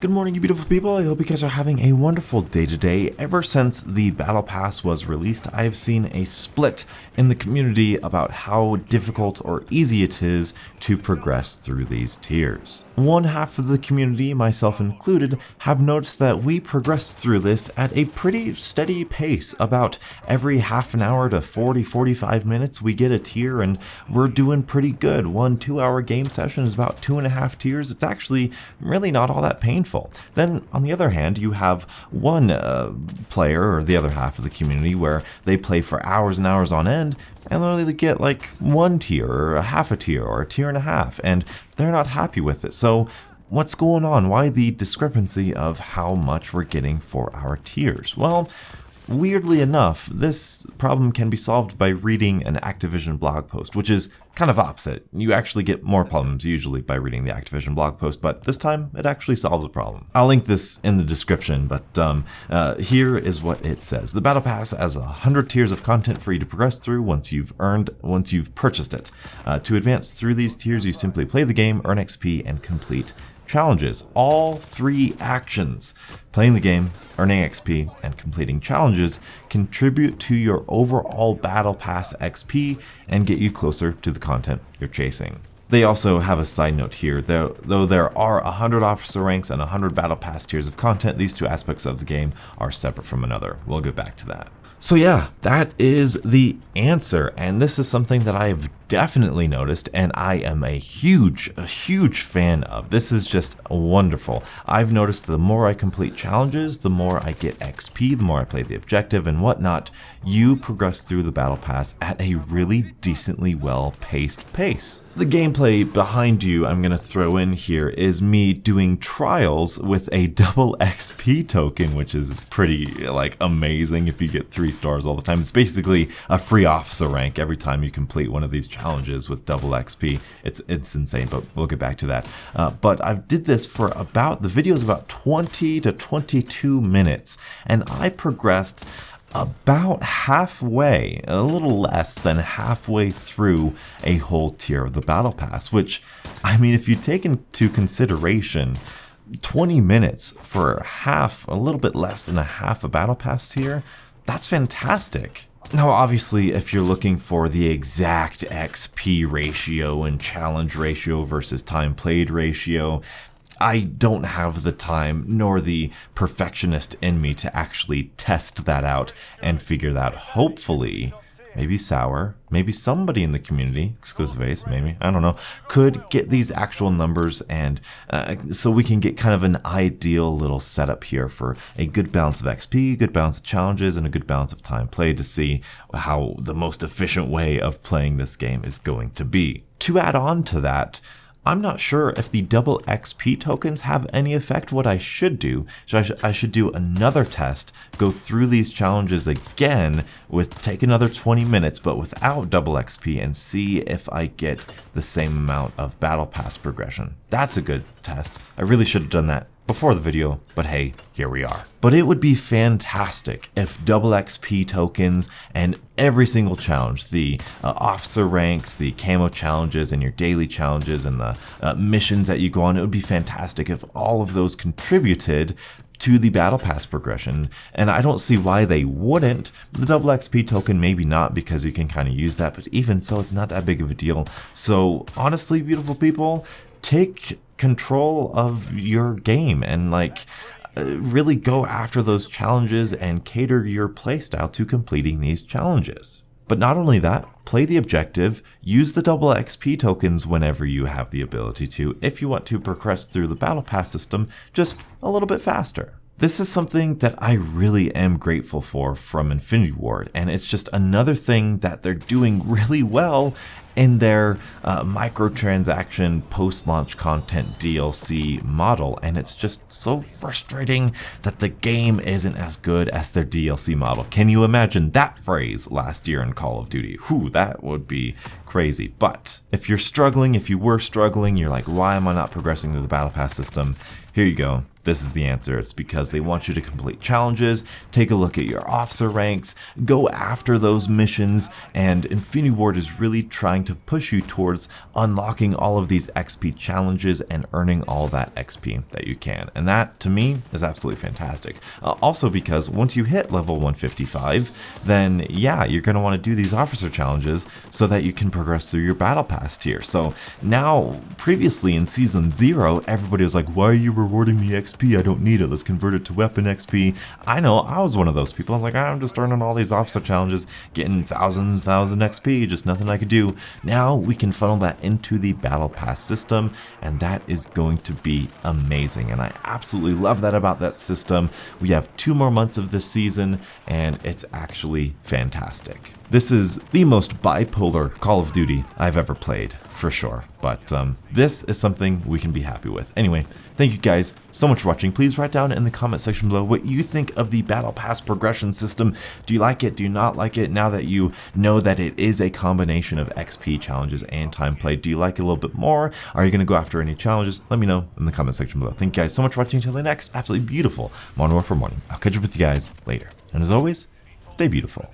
Good morning, you beautiful people. I hope you guys are having a wonderful day today. Ever since the Battle Pass was released, I have seen a split in the community about how difficult or easy it is to progress through these tiers. One half of the community, myself included, have noticed that we progress through this at a pretty steady pace. About every half an hour to 40-45 minutes, we get a tier and we're doing pretty good. 1 2-hour game session is about 2.5 tiers. It's actually really not all that painful. Then, on the other hand, you have one player, or the other half of the community, where they play for hours and hours on end, and they'll only get like 1 tier, or a half a tier, or a tier and a half, and they're not happy with it. So, what's going on? Why the discrepancy of how much we're getting for our tiers? Well, weirdly enough, this problem can be solved by reading an Activision blog post, which is kind of opposite. You actually get more problems usually by reading the Activision blog post, but this time it actually solves a problem. I'll link this in the description, but here is what it says. The Battle Pass has 100 tiers of content for you to progress through once you've purchased it. To advance through these tiers, you simply play the game, earn XP, and complete challenges. All 3 actions, playing the game, earning XP, and completing challenges, contribute to your overall Battle Pass XP and get you closer to the content you're chasing. They also have a side note here. Though there are 100 officer ranks and 100 Battle Pass tiers of content, these 2 aspects of the game are separate from another. We'll get back to that. So yeah, that is the answer, and this is something that I have definitely noticed, and I am a huge fan of. This is just wonderful. I've noticed the more I complete challenges, the more I get XP, the more I play the objective and whatnot, you progress through the Battle Pass at a really decently well-paced pace. The gameplay behind you I'm going to throw in here is me doing trials with a double XP token, which is pretty amazing if you get 3 stars all the time. It's basically a free officer rank every time you complete one of these challenges with double XP. It's insane, but we'll get back to that. But I did this for the video is about 20 to 22 minutes, and I progressed about halfway, a little less than halfway through a whole tier of the Battle Pass, which, I mean, if you take into consideration 20 minutes for a little bit less than a half a Battle Pass tier, that's fantastic. Now, obviously, if you're looking for the exact XP ratio and challenge ratio versus time played ratio, I don't have the time nor the perfectionist in me to actually test that out and figure that. Hopefully, maybe Sour, maybe somebody in the community, Exclusive Ace, maybe, I don't know, could get these actual numbers, and so we can get kind of an ideal little setup here for a good balance of XP, good balance of challenges, and a good balance of time played to see how the most efficient way of playing this game is going to be. To add on to that, I'm not sure if the double XP tokens have any effect. What I should do, so I should do another test, go through these challenges again, take another 20 minutes, but without double XP, and see if I get the same amount of Battle Pass progression. That's a good test. I really should have done that before the video, but hey, here we are. But it would be fantastic if double XP tokens and every single challenge, the officer ranks, the camo challenges, and your daily challenges, and the missions that you go on, it would be fantastic if all of those contributed to the Battle Pass progression, and I don't see why they wouldn't. The double XP token maybe not, because you can kind of use that, but even so, it's not that big of a deal. So honestly, beautiful people, take control of your game and really go after those challenges and cater your playstyle to completing these challenges. But not only that, play the objective, use the double XP tokens whenever you have the ability to, if you want to progress through the Battle Pass system just a little bit faster. This is something that I really am grateful for from Infinity Ward, and it's just another thing that they're doing really well in their microtransaction post-launch content DLC model, and it's just so frustrating that the game isn't as good as their DLC model. Can you imagine that phrase last year in Call of Duty? Whew, that would be crazy. But if you were struggling, you're like, why am I not progressing through the Battle Pass system? Here you go. This is the answer. It's because they want you to complete challenges, take a look at your officer ranks, go after those missions, and Infinity Ward is really trying to push you towards unlocking all of these XP challenges and earning all that XP that you can. And that, to me, is absolutely fantastic. Also because once you hit level 155, then yeah, you're going to want to do these officer challenges so that you can progress through your battle pass tier. So now, previously in Season 0, everybody was like, why are you rewarding me XP? I don't need it. Let's convert it to weapon XP. I know, I was one of those people. I was like, I'm just earning all these officer challenges, getting thousand XP, just nothing I could do. Now we can funnel that into the battle pass system, and that is going to be amazing. And I absolutely love that about that system. We have 2 more months of this season, and it's actually fantastic. This is the most bipolar Call of Duty I've ever played, for sure. But this is something we can be happy with. Anyway, thank you guys so much for watching. Please write down in the comment section below what you think of the Battle Pass progression system. Do you like it? Do you not like it? Now that you know that it is a combination of XP challenges and time played, do you like it a little bit more? Are you going to go after any challenges? Let me know in the comment section below. Thank you guys so much for watching. Until the next absolutely beautiful Modern Warfare morning. I'll catch up with you guys later. And as always, stay beautiful.